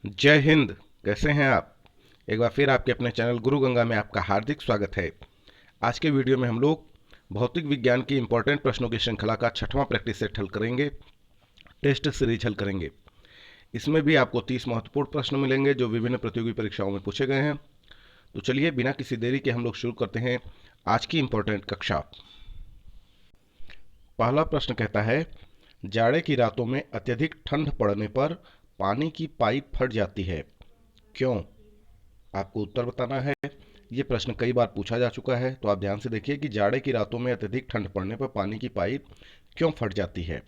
जय हिंद। कैसे हैं आप? एक बार फिर आपके अपने चैनल गुरु गंगा में आपका हार्दिक स्वागत है। आज के वीडियो में हम लोग भौतिक विज्ञान की इंपॉर्टेंट प्रश्नों की श्रृंखला का 6वां प्रैक्टिस सेट हल करेंगे, टेस्ट सीरीज हल करेंगे। इसमें भी आपको 30 महत्वपूर्ण प्रश्न मिलेंगे जो विभिन्न प्रतियोगी परीक्षाओं में पूछे गए हैं। तो चलिए बिना किसी देरी के हम लोग शुरू करते हैं आज की इंपॉर्टेंट कक्षा। पहला प्रश्न कहता है, जाड़े की रातों में अत्यधिक ठंड पड़ने पर पानी की पाइप फट जाती है, क्यों? आपको उत्तर बताना है। ये प्रश्न कई बार पूछा जा चुका है, तो आप ध्यान से देखिए कि जाड़े की रातों में अत्यधिक ठंड पड़ने पर पानी की पाइप क्यों फट जाती है।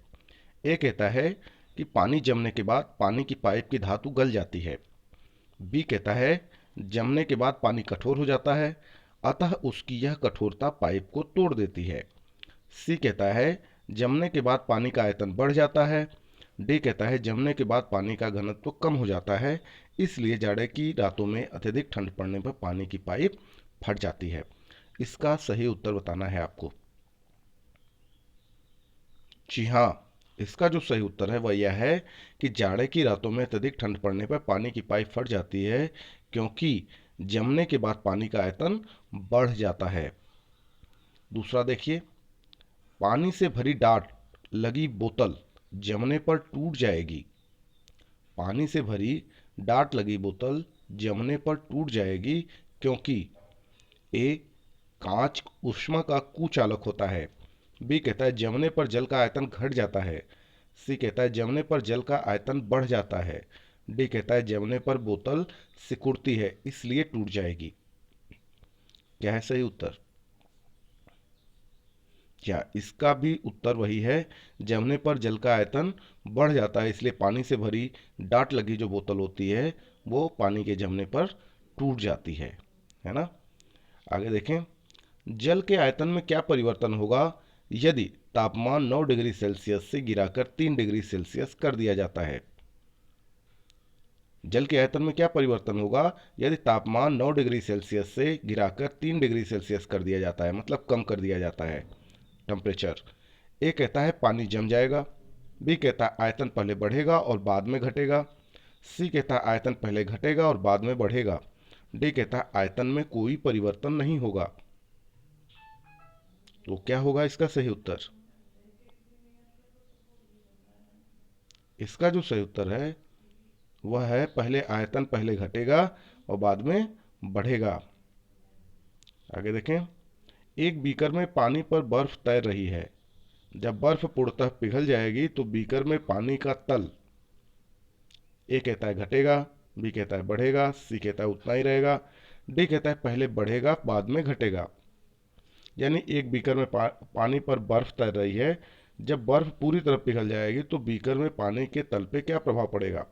ए कहता है कि पानी जमने के बाद पानी की पाइप की धातु गल जाती है। बी कहता है जमने के बाद पानी कठोर हो जाता है, अतः उसकी यह कठोरता पाइप को तोड़ देती है। सी कहता है जमने के बाद पानी का आयतन बढ़ जाता है। डी कहता है जमने के बाद पानी का घनत्व कम हो जाता है, इसलिए जाड़े की रातों में अत्यधिक ठंड पड़ने पर पानी की पाइप फट जाती है। इसका सही उत्तर बताना है आपको। जी हाँ, इसका जो सही उत्तर है वह यह है कि जाड़े की रातों में अत्यधिक ठंड पड़ने पर पानी की पाइप फट जाती है, क्योंकि जमने के बाद पानी का आयतन बढ़ जाता है। दूसरा देखिए, पानी से भरी डाट लगी बोतल जमने पर टूट जाएगी। पानी से भरी डाट लगी बोतल जमने पर टूट जाएगी, क्योंकि ए कांच ऊष्मा का कुचालक होता है। बी कहता है जमने पर जल का आयतन घट जाता है। सी कहता है जमने पर जल का आयतन बढ़ जाता है। डी कहता है जमने पर बोतल सिकुड़ती है, इसलिए टूट जाएगी। क्या है सही उत्तर? क्या इसका भी उत्तर वही है, जमने पर जल का आयतन बढ़ जाता है, इसलिए पानी से भरी डाट लगी जो बोतल होती है वो पानी के जमने पर टूट जाती है ना। आगे देखें, जल के आयतन में क्या परिवर्तन होगा यदि तापमान 9 डिग्री सेल्सियस से गिराकर 3 डिग्री सेल्सियस कर दिया जाता है। जल के आयतन में क्या परिवर्तन होगा यदि तापमान 9 डिग्री सेल्सियस से गिराकर 3 डिग्री सेल्सियस कर दिया जाता है, मतलब कम कर दिया जाता है टेम्परेचर। ए कहता है पानी जम जाएगा। बी कहता है आयतन पहले बढ़ेगा और बाद में घटेगा। सी कहता है आयतन पहले घटेगा और बाद में बढ़ेगा। डी कहता है आयतन में कोई परिवर्तन नहीं होगा। तो क्या होगा इसका सही उत्तर? इसका जो सही उत्तर है वह है पहले आयतन पहले घटेगा और बाद में बढ़ेगा। आगे देखें, एक बीकर में पानी पर बर्फ तैर रही है। जब बर्फ पूर्णतः पिघल जाएगी तो बीकर में पानी का तल, ए कहता है घटेगा, बी कहता है बढ़ेगा, सी कहता है उतना ही रहेगा, डी कहता है पहले बढ़ेगा बाद में घटेगा। यानी एक बीकर में पानी पर बर्फ तैर रही है, जब बर्फ पूरी तरह पिघल जाएगी तो बीकर में पानी के तल पे क्या प्रभाव पड़ेगा?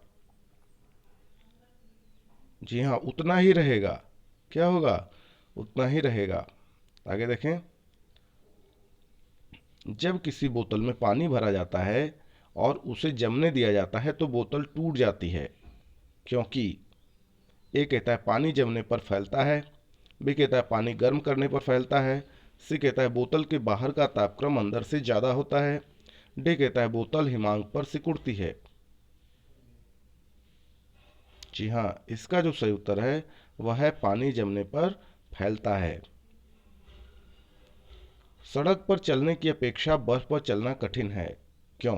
जी हाँ, उतना ही रहेगा। क्या होगा? उतना ही रहेगा। आगे देखें, जब किसी बोतल में पानी भरा जाता है और उसे जमने दिया जाता है तो बोतल टूट जाती है, क्योंकि ए कहता है पानी जमने पर फैलता है। बी कहता है पानी गर्म करने पर फैलता है। सी कहता है बोतल के बाहर का तापक्रम अंदर से ज़्यादा होता है। डी कहता है बोतल हिमांक पर सिकुड़ती है। जी हाँ, इसका जो सही उत्तर है वह है पानी जमने पर फैलता है। सड़क पर चलने की अपेक्षा बर्फ पर चलना कठिन है, क्यों?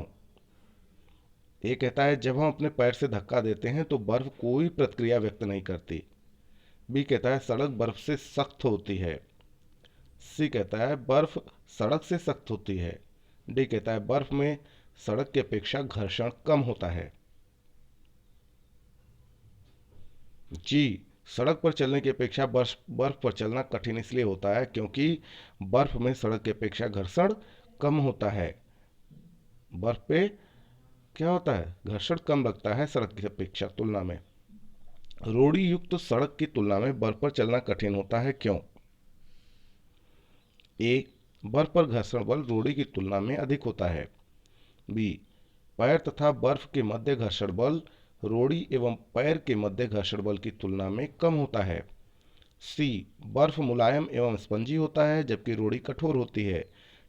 ये कहता है जब हम अपने पैर से धक्का देते हैं तो बर्फ कोई प्रतिक्रिया व्यक्त नहीं करती। बी कहता है सड़क बर्फ से सख्त होती है। सी कहता है बर्फ सड़क से सख्त होती है। डी कहता है बर्फ में सड़क की अपेक्षा घर्षण कम होता है। जी, सड़क पर चलने की अपेक्षा बर्फ पर चलना कठिन इसलिए होता है क्योंकि बर्फ में सड़क की अपेक्षा घर्षण कम होता है। बर्फ पे क्या होता है, घर्षण कम लगता है सड़क की अपेक्षा तुलना में। रोड़ी युक्त सड़क की तुलना में बर्फ पर चलना कठिन होता है, क्यों? ए बर्फ पर घर्षण बल रोड़ी की तुलना में अधिक होता है। बी पैर तथा बर्फ के मध्य घर्षण बल रोड़ी एवं पैर के मध्य घर्षण बल की तुलना में कम होता है। सी बर्फ मुलायम एवं स्पंजी होता है जबकि रोड़ी कठोर होती है।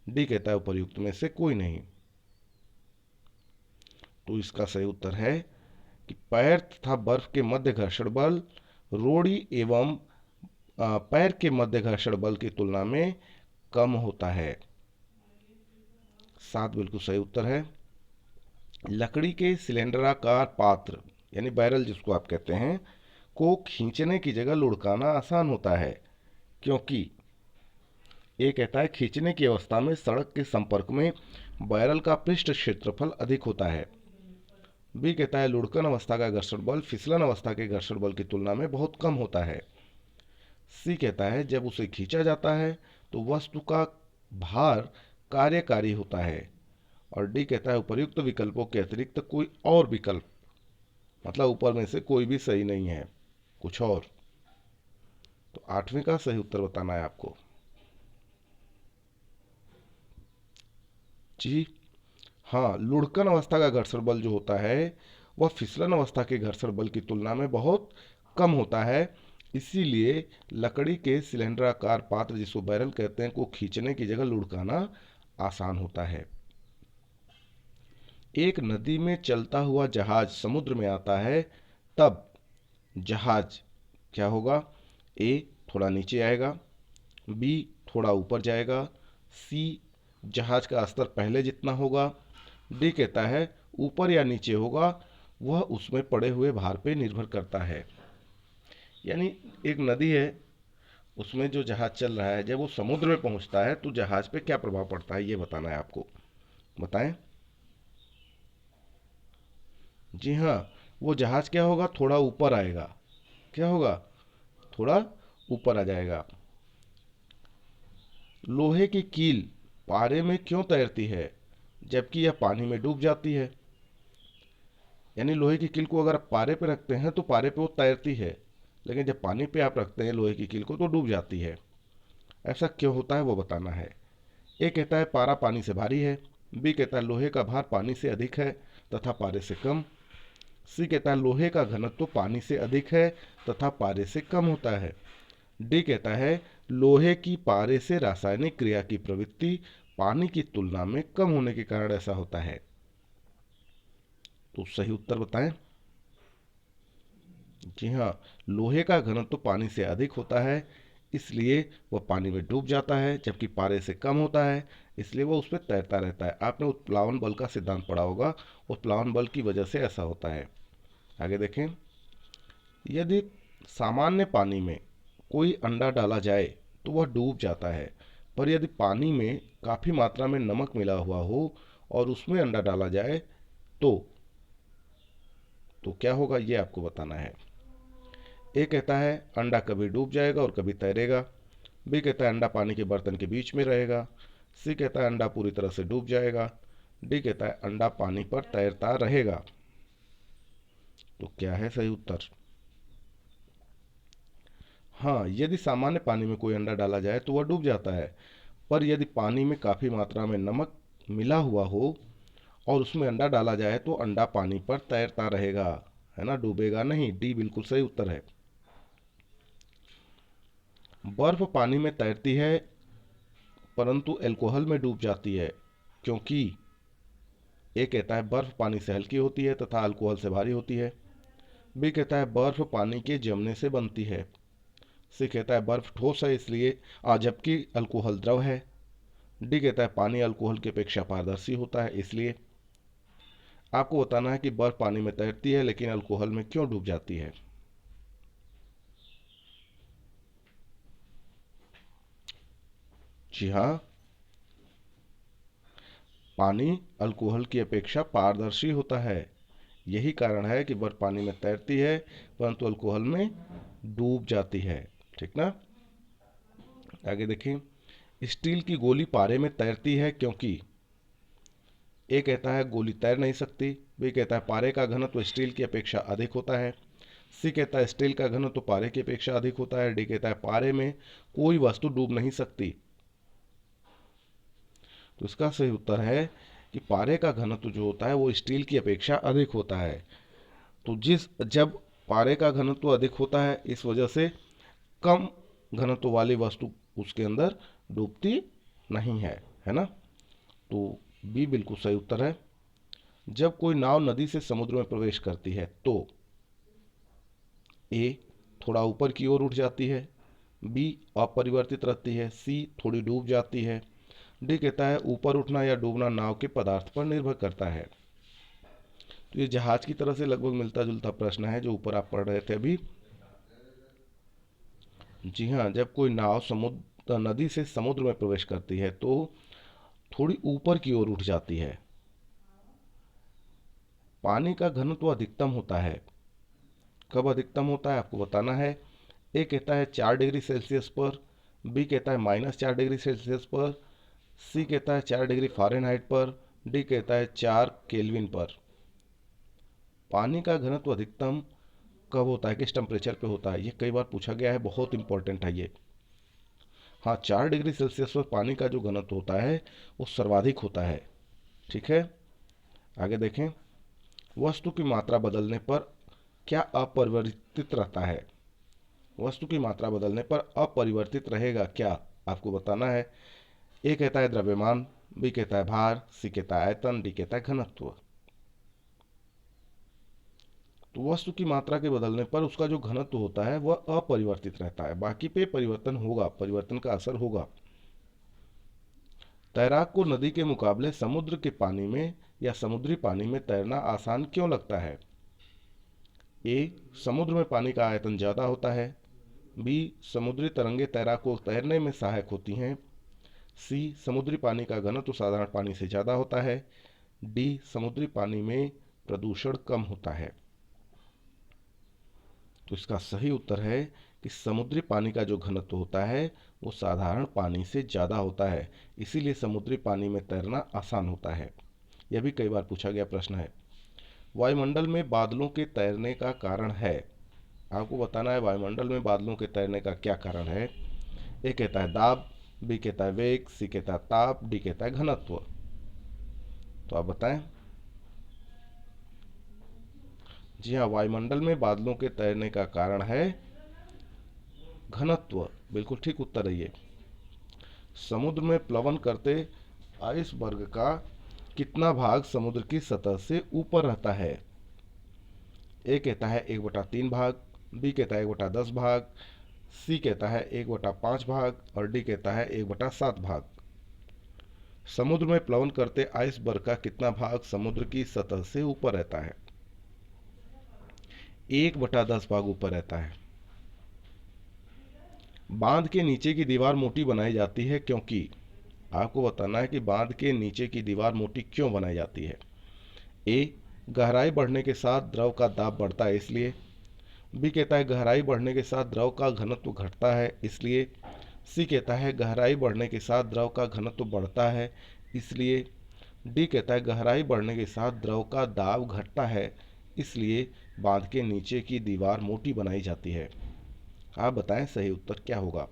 डी कहता है उपर्युक्त में से कोई नहीं। तो इसका सही उत्तर है कि पैर तथा बर्फ के मध्य घर्षण बल रोड़ी एवं पैर के मध्य घर्षण बल की तुलना में कम होता है। 7 बिल्कुल सही उत्तर है। लकड़ी के सिलेंडराकार पात्र यानी बैरल जिसको आप कहते हैं को खींचने की जगह लुढ़काना आसान होता है, क्योंकि ए कहता है खींचने की अवस्था में सड़क के संपर्क में बैरल का पृष्ठ क्षेत्रफल अधिक होता है। बी कहता है लुढ़कन अवस्था का घर्षण बल फिसलन अवस्था के घर्षण बल की तुलना में बहुत कम होता है। सी कहता है जब उसे खींचा जाता है तो वस्तु का भार कार्यकारी होता है। और डी कहता है उपर्युक्त विकल्पों के अतिरिक्त कोई और विकल्प, मतलब ऊपर में से कोई भी सही नहीं है, कुछ और। तो 8वें का सही उत्तर बताना है आपको। जी हाँ, लुढ़कन अवस्था का घर्षण बल जो होता है वह फिसलन अवस्था के घर्षण बल की तुलना में बहुत कम होता है। इसीलिए लकड़ी के सिलेंडराकार पात्र जिसको बैरल कहते हैं को खींचने की जगह लुढ़काना आसान होता है। एक नदी में चलता हुआ जहाज समुद्र में आता है, तब जहाज क्या होगा? ए थोड़ा नीचे आएगा, बी थोड़ा ऊपर जाएगा, सी जहाज का स्तर पहले जितना होगा, डी कहता है ऊपर या नीचे होगा, वह उसमें पड़े हुए भार पे निर्भर करता है। यानी एक नदी है, उसमें जो जहाज चल रहा है जब वो समुद्र में पहुंचता है तो जहाज पे क्या प्रभाव पड़ता है ये बताना है आपको। बताएं। जी हाँ, वो जहाज क्या होगा? थोड़ा ऊपर आएगा। क्या होगा? थोड़ा ऊपर आ जाएगा। लोहे की कील पारे में क्यों तैरती है जबकि यह पानी में डूब जाती है? यानी लोहे की कील को अगर आप पारे पे रखते हैं तो पारे पे वो तैरती है, लेकिन जब पानी पे आप रखते हैं लोहे की कील को तो डूब जाती है। ऐसा क्यों होता है वो बताना है। ए कहता है पारा पानी से भारी है, बी कहता है लोहे का भार पानी से अधिक है तथा पारे से कम, सी कहता है लोहे का घनत्व पानी से अधिक है तथा पारे से कम होता है, डी कहता है लोहे की पारे से रासायनिक क्रिया की प्रवृत्ति पानी की तुलना में कम होने के कारण ऐसा होता है। तो सही उत्तर बताएं। जी हाँ, लोहे का घनत्व पानी से अधिक होता है, इसलिए वह पानी में डूब जाता है, जबकि पारे से कम होता है, इसलिए वह उस पर तैरता रहता है। आपने उत्प्लावन बल का सिद्धांत पढ़ा होगा, उत्प्लावन बल की वजह से ऐसा होता है। आगे देखें। यदि सामान्य पानी में कोई अंडा डाला जाए तो वह डूब जाता है, पर यदि पानी में काफ़ी मात्रा में नमक मिला हुआ हो और उसमें अंडा डाला जाए तो क्या होगा ये आपको बताना है। ए कहता है अंडा कभी डूब जाएगा और कभी तैरेगा, बी कहता है अंडा पानी के बर्तन के बीच में रहेगा, सी कहता है अंडा पूरी तरह से डूब जाएगा, डी कहता है अंडा पानी पर तैरता रहेगा। तो क्या है सही उत्तर? हाँ, यदि सामान्य पानी में कोई अंडा डाला जाए तो वह डूब जाता है, पर यदि पानी में काफ़ी मात्रा में नमक मिला हुआ हो और उसमें अंडा डाला जाए तो अंडा पानी पर तैरता रहेगा, है ना, डूबेगा नहीं। डी बिल्कुल सही उत्तर है। बर्फ पानी में तैरती है परंतु अल्कोहल में डूब जाती है, क्योंकि ए कहता है बर्फ पानी से हल्की होती है तथा अल्कोहल से भारी होती है, बी कहता है बर्फ पानी के जमने से बनती है, सी कहता है बर्फ ठोस है इसलिए जबकि अल्कोहल द्रव है, डी कहता है पानी अल्कोहल की अपेक्षा पारदर्शी होता है इसलिए। आपको बताना है कि बर्फ पानी में तैरती है लेकिन अल्कोहल में क्यों डूब जाती है। जी हाँ, पानी अल्कोहल की अपेक्षा पारदर्शी होता है, यही कारण है कि बर्फ पानी में तैरती है परंतु अल्कोहल में डूब जाती है। ठीक ना। आगे देखें। स्टील की गोली पारे में तैरती है क्योंकि ए कहता है गोली तैर नहीं सकती, बी कहता है पारे का घनत्व स्टील की अपेक्षा अधिक होता है, सी कहता है स्टील का घनत्व पारे की अपेक्षा अधिक होता है, डी कहता है पारे में कोई वस्तु डूब नहीं सकती। तो इसका सही उत्तर है कि पारे का घनत्व जो होता है वो स्टील की अपेक्षा अधिक होता है। तो जब पारे का घनत्व अधिक होता है इस वजह से कम घनत्व वाली वस्तु उसके अंदर डूबती नहीं है, है ना। तो बी बिल्कुल सही उत्तर है। जब कोई नाव नदी से समुद्र में प्रवेश करती है तो ए थोड़ा ऊपर की ओर उठ जाती है, बी अपरिवर्तित रहती है, सी थोड़ी डूब जाती है, डी कहता है ऊपर उठना या डूबना नाव के पदार्थ पर निर्भर करता है। तो ये जहाज की तरह से लगभग मिलता जुलता प्रश्न है जो ऊपर आप पढ़ रहे थे अभी। जी हाँ, जब कोई नाव समुद्र नदी से समुद्र में प्रवेश करती है तो थोड़ी ऊपर की ओर उठ जाती है। पानी का घनत्व अधिकतम होता है। कब अधिकतम होता है आपको बताना है। ए कहता है 4 डिग्री सेल्सियस पर, बी कहता है -4 डिग्री सेल्सियस पर, सी कहता है 4 डिग्री फ़ारेनहाइट पर, डी कहता है 4 केल्विन पर। पानी का घनत्व अधिकतम कब होता है, किस टेम्परेचर पे होता है, ये कई बार पूछा गया है, बहुत इंपॉर्टेंट है ये। हाँ, 4 डिग्री सेल्सियस पर पानी का जो घनत्व होता है वो सर्वाधिक होता है। ठीक है, आगे देखें। वस्तु की मात्रा बदलने पर क्या अपरिवर्तित रहता है? वस्तु की मात्रा बदलने पर अपरिवर्तित रहेगा क्या, आपको बताना है। ए कहता है द्रव्यमान, बी कहता है भार, सी कहता है आयतन, डी कहता है घनत्व। तो वस्तु की मात्रा के बदलने पर उसका जो घनत्व होता है वह अपरिवर्तित रहता है, बाकी पे परिवर्तन होगा, परिवर्तन का असर होगा। तैराक को नदी के मुकाबले समुद्र के पानी में या समुद्री पानी में तैरना आसान क्यों लगता है? ए समुद्र में पानी का आयतन ज़्यादा होता है, बी समुद्री तरंगे तैराक को तैरने में सहायक होती हैं, सी समुद्री पानी का घनत्व साधारण पानी से ज़्यादा होता है, डी समुद्री पानी में प्रदूषण कम होता है। तो इसका सही उत्तर है कि समुद्री पानी का जो घनत्व होता है वो साधारण पानी से ज़्यादा होता है, इसीलिए समुद्री पानी में तैरना आसान होता है। यह भी कई बार पूछा गया प्रश्न है। वायुमंडल में बादलों के तैरने का कारण है, आपको बताना है वायुमंडल में बादलों के तैरने का क्या कारण है। ए कहता है दाब, बी कहता है वेग, सी कहता है ताप, डी कहता है घनत्व। तो आप बताएं। जी हाँ, वायुमंडल में बादलों के तैरने का कारण है घनत्व, बिल्कुल ठीक उत्तर है ये। समुद्र में प्लवन करते आइसबर्ग का कितना भाग समुद्र की सतह से ऊपर रहता है? ए कहता है 1/3 भाग, बी कहता है 1/10 भाग, सी कहता है 1/5 भाग और डी कहता है 1/7 भाग। समुद्र में प्लवन करते आइसबर्ग का कितना भाग समुद्र की सतह से ऊपर रहता है? 1/10 भाग ऊपर रहता है। बांध के नीचे की दीवार मोटी बनाई जाती है क्योंकि, आपको बताना है कि बांध के नीचे की दीवार मोटी क्यों बनाई जाती है। ए गहराई बढ़ने के साथ द्रव का दाब बढ़ता है इसलिए, बी कहता है गहराई बढ़ने के साथ द्रव का घनत्व घटता है इसलिए, सी कहता है गहराई बढ़ने के साथ द्रव का घनत्व बढ़ता है इसलिए, डी कहता है गहराई बढ़ने के साथ द्रव का दाब घटता है इसलिए बांध के नीचे की दीवार मोटी बनाई जाती है। आप बताएं सही उत्तर क्या होगा।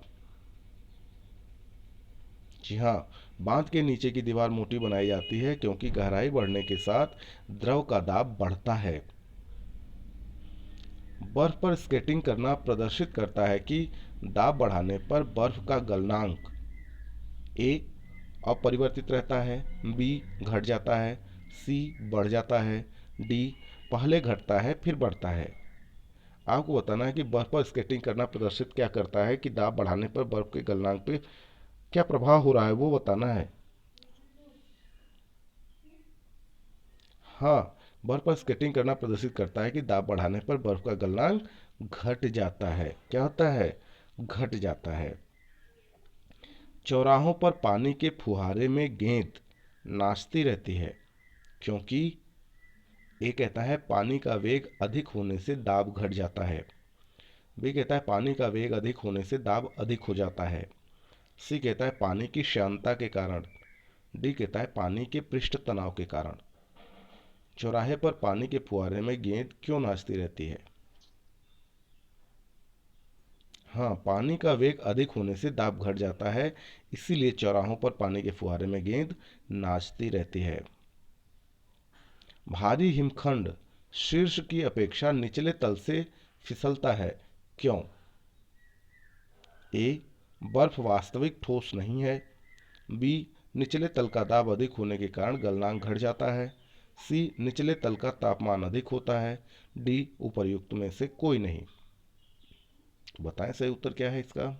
जी हाँ, बांध के नीचे की दीवार मोटी बनाई जाती है क्योंकि गहराई बढ़ने के साथ द्रव का दाब बढ़ता है। बर्फ पर स्केटिंग करना प्रदर्शित करता है कि दाब बढ़ाने पर बर्फ का गलनांक ए अपरिवर्तित रहता है, बी घट जाता है, सी बढ़ जाता है, डी पहले घटता है फिर बढ़ता है। आपको बताना है कि बर्फ पर स्केटिंग करना प्रदर्शित क्या करता है कि दाब बढ़ाने पर बर्फ के गलनांक पे क्या प्रभाव हो रहा है वो बताना है। हाँ, बर्फ पर स्केटिंग करना प्रदर्शित करता है कि दाब बढ़ाने पर बर्फ का गलनांक घट जाता है। क्या होता है? घट जाता है। चौराहों पर पानी के फुहारे में गेंद नाचती रहती है क्योंकि, ए कहता है पानी का वेग अधिक होने से दाब घट जाता है, बी कहता है पानी का वेग अधिक होने से दाब अधिक हो जाता है, सी कहता है पानी की श्यानता के कारण, डी कहता है पानी के पृष्ठ तनाव के कारण। चौराहे पर पानी के फुहारे में गेंद क्यों नाचती रहती है? हाँ, पानी का वेग अधिक होने से दाब घट जाता है, इसीलिए चौराहों पर पानी के फुहारे में गेंद नाचती रहती है। भारी हिमखंड शीर्ष की अपेक्षा निचले तल से फिसलता है क्यों? ए बर्फ वास्तविक ठोस नहीं है, बी निचले तल का दाब अधिक होने के कारण गलनांक घट जाता है, सी निचले तल का तापमान अधिक होता है, डी उपर्युक्त में से कोई नहीं। तो बताएं सही उत्तर क्या है इसका।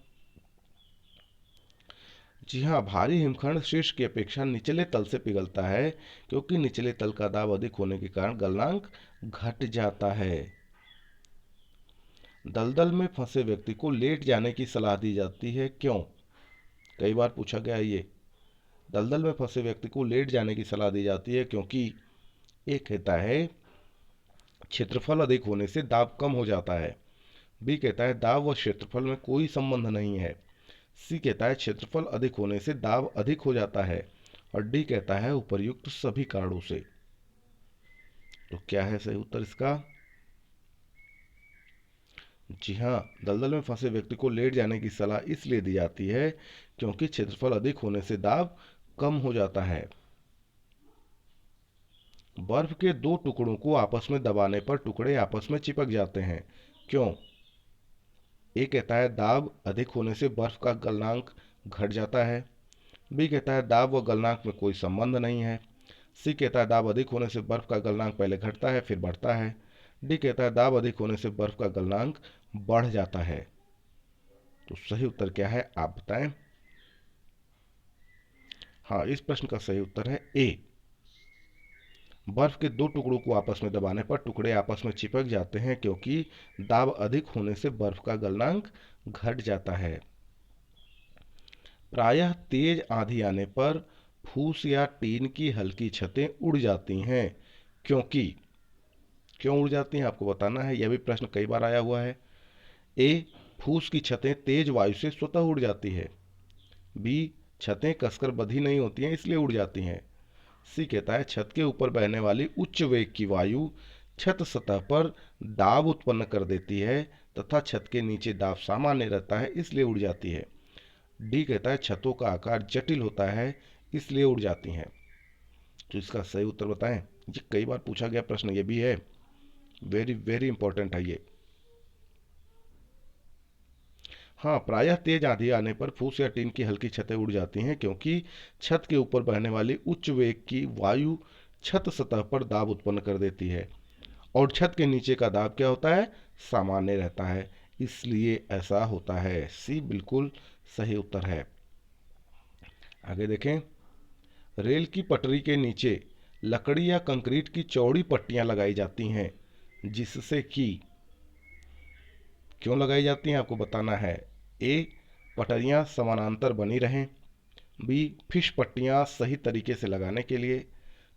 जी हाँ, भारी हिमखंड शीर्ष की अपेक्षा निचले तल से पिघलता है, क्योंकि निचले तल का दाब अधिक होने के कारण गलनांक घट जाता है। दलदल में फंसे व्यक्ति को लेट जाने की सलाह दी जाती है, क्यों? कई बार पूछा गया है ये। दलदल में फंसे व्यक्ति को लेट जाने की सलाह दी जाती है क्योंकि एक कहता है क्षेत्रफल अधिक होने से दाब कम हो जाता है, बी कहता है दाब व क्षेत्रफल में कोई संबंध नहीं है, सी कहता है क्षेत्रफल अधिक होने से दाब अधिक हो जाता है, और डी कहता है उपर्युक्त सभी कारणों से। तो क्या है सही उत्तर इसका? जी हाँ, दलदल में फंसे व्यक्ति को लेट जाने की सलाह इसलिए दी जाती है क्योंकि क्षेत्रफल अधिक होने से दाब कम हो जाता है। बर्फ के दो टुकड़ों को आपस में दबाने पर टुकड़े आपस में चिपक जाते हैं, क्यों? ए कहता है दाब अधिक होने से बर्फ का गलनांक घट जाता है, बी कहता है दाब व गलनांक में कोई संबंध नहीं है, सी कहता है दाब अधिक होने से बर्फ का गलनांक पहले घटता है फिर बढ़ता है, डी कहता है दाब अधिक होने से बर्फ का गलनांक बढ़ जाता है। तो सही उत्तर क्या है आप बताएं। हाँ, इस प्रश्न का सही उत्तर है ए। बर्फ के दो टुकड़ों को आपस में दबाने पर टुकड़े आपस में चिपक जाते हैं क्योंकि दाब अधिक होने से बर्फ का गलनांक घट जाता है। प्रायः तेज आंधी आने पर फूस या टीन की हल्की छतें उड़ जाती हैं, क्योंकि क्यों उड़ जाती हैं आपको बताना है। यह भी प्रश्न कई बार आया हुआ है। ए, फूस की छतें तेज वायु से स्वतः उड़ जाती है, बी, छतें कसकर बंधी नहीं होती हैं इसलिए उड़ जाती हैं, सी कहता है छत के ऊपर बहने वाली उच्च वेग की वायु छत सतह पर दाब उत्पन्न कर देती है तथा छत के नीचे दाब सामान्य रहता है इसलिए उड़ जाती है, डी कहता है छतों का आकार जटिल होता है इसलिए उड़ जाती हैं। तो इसका सही उत्तर बताएं। ये कई बार पूछा गया प्रश्न ये भी है, वेरी वेरी इंपॉर्टेंट है ये। हाँ, प्रायः तेज आंधी आने पर फूस या टीन की हल्की छतें उड़ जाती हैं क्योंकि छत के ऊपर बहने वाली उच्च वेग की वायु छत सतह पर दाब उत्पन्न कर देती है और छत के नीचे का दाब क्या होता है, सामान्य रहता है, इसलिए ऐसा होता है। सी बिल्कुल सही उत्तर है। आगे देखें। रेल की पटरी के नीचे लकड़ी या कंक्रीट की चौड़ी पट्टियां लगाई जाती हैं जिससे कि क्यों लगाई जाती हैं आपको बताना है। ए, पटरियां समानांतर बनी रहें, बी, फिश पट्टियां सही तरीके से लगाने के लिए,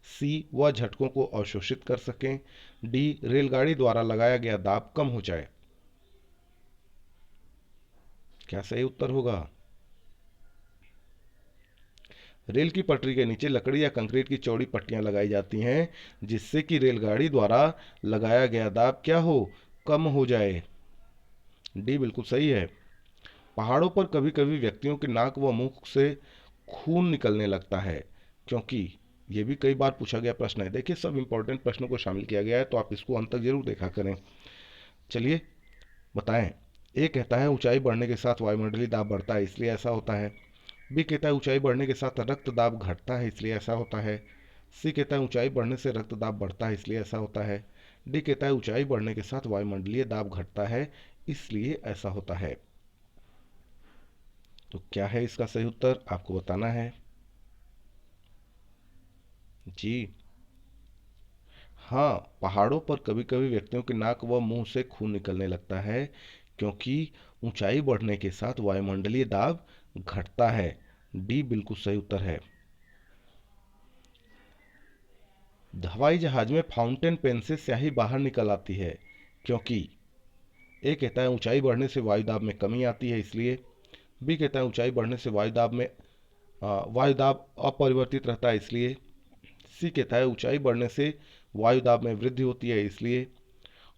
सी, वह झटकों को अवशोषित कर सकें, डी, रेलगाड़ी द्वारा लगाया गया दाब कम हो जाए। क्या सही उत्तर होगा? रेल की पटरी के नीचे लकड़ी या कंक्रीट की चौड़ी पट्टियां लगाई जाती हैं जिससे कि रेलगाड़ी द्वारा लगाया गया दाब क्या हो, कम हो जाए। डी बिल्कुल सही है। पहाड़ों पर कभी कभी व्यक्तियों के नाक व मुंह से खून निकलने लगता है क्योंकि ये भी कई बार पूछा गया प्रश्न है। देखिए सब इंपॉर्टेंट प्रश्नों को शामिल किया गया है तो आप इसको अंत तक जरूर देखा करें। चलिए बताएं। ए कहता है ऊंचाई बढ़ने के साथ वायुमंडलीय दाब बढ़ता है इसलिए ऐसा होता है, बी कहता है ऊंचाई बढ़ने के साथ रक्त दाब घटता है इसलिए ऐसा होता है, सी कहता है ऊंचाई बढ़ने से रक्त दाब बढ़ता है इसलिए ऐसा होता है, डी कहता है ऊंचाई बढ़ने के साथ वायुमंडलीय दाब घटता है इसलिए ऐसा होता है। तो क्या है इसका सही उत्तर आपको बताना है जी। हाँ, पहाड़ों पर कभी कभी व्यक्तियों के नाक व मुंह से खून निकलने लगता है क्योंकि ऊंचाई बढ़ने के साथ वायुमंडलीय दाब घटता है। डी बिल्कुल सही उत्तर है। हवाई जहाज में फाउंटेन पेन से स्याही बाहर निकल आती है क्योंकि ए कहता है ऊंचाई बढ़ने से वायु दाब में कमी आती है इसलिए, बी कहता है ऊंचाई बढ़ने से वायु दाब अपरिवर्तित रहता है इसलिए, सी कहता है ऊंचाई बढ़ने से वायु दाब में वृद्धि होती है इसलिए,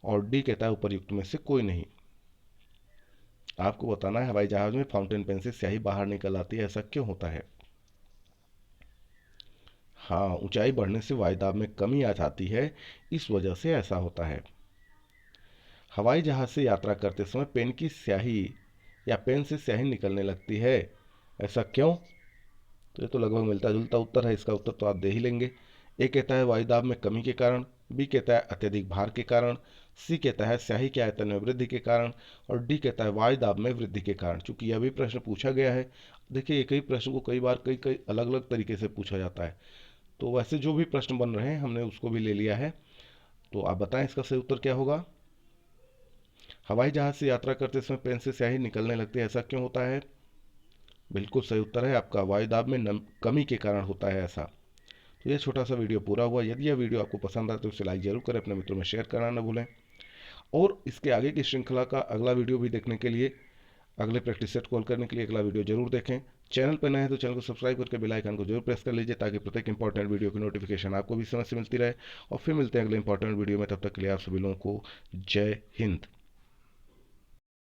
और डी कहता है उपर्युक्त में से कोई नहीं। आपको बताना है हवाई जहाज में फाउंटेन पेन से स्याही बाहर निकल आती है, ऐसा क्यों होता है। हाँ, ऊंचाई बढ़ने से वायु दाब में कमी आ जाती है, इस वजह से ऐसा होता है। हवाई जहाज से यात्रा करते समय पेन की स्याही या पेन से स्याही निकलने लगती है, ऐसा क्यों? तो ये तो लगभग मिलता जुलता उत्तर है, इसका उत्तर तो आप दे ही लेंगे। ए कहता है वायु दाब में कमी के कारण, बी कहता है अत्यधिक भार के कारण, सी कहता है स्याही के आयतन में वृद्धि के कारण, और डी कहता है वायु दाब में वृद्धि के कारण। चूंकि यह भी प्रश्न पूछा गया है, देखिए एक ही प्रश्न को कई बार कई कई अलग अलग तरीके से पूछा जाता है, तो वैसे जो भी प्रश्न बन रहे हैं हमने उसको भी ले लिया है। तो आप बताएं इसका सही उत्तर क्या होगा। हवाई जहाज से यात्रा करते समय पेन से स्याही निकलने लगती है, ऐसा क्यों होता है। बिल्कुल सही उत्तर है आपका, वायु दाब में कमी के कारण होता है ऐसा। तो ये छोटा सा वीडियो पूरा हुआ। यदि यह वीडियो आपको पसंद आए तो इसे लाइक जरूर करें, अपने मित्रों में शेयर करना न भूलें। और इसके आगे की श्रृंखला का अगला वीडियो भी देखने के लिए, अगले प्रैक्टिस सेट कॉल करने के लिए अगला वीडियो जरूर देखें। चैनल पर नए हैं तो चैनल को सब्सक्राइब करके बेल आइकन को जरूर प्रेस कर लीजिए, ताकि प्रत्येक इंपॉर्टेंट वीडियो की नोटिफिकेशन आपको भी समय से मिलती रहे। और फिर मिलते हैं अगले इंपॉर्टेंट वीडियो में, तब तक के लिए आप सभी लोगों को जय हिंद।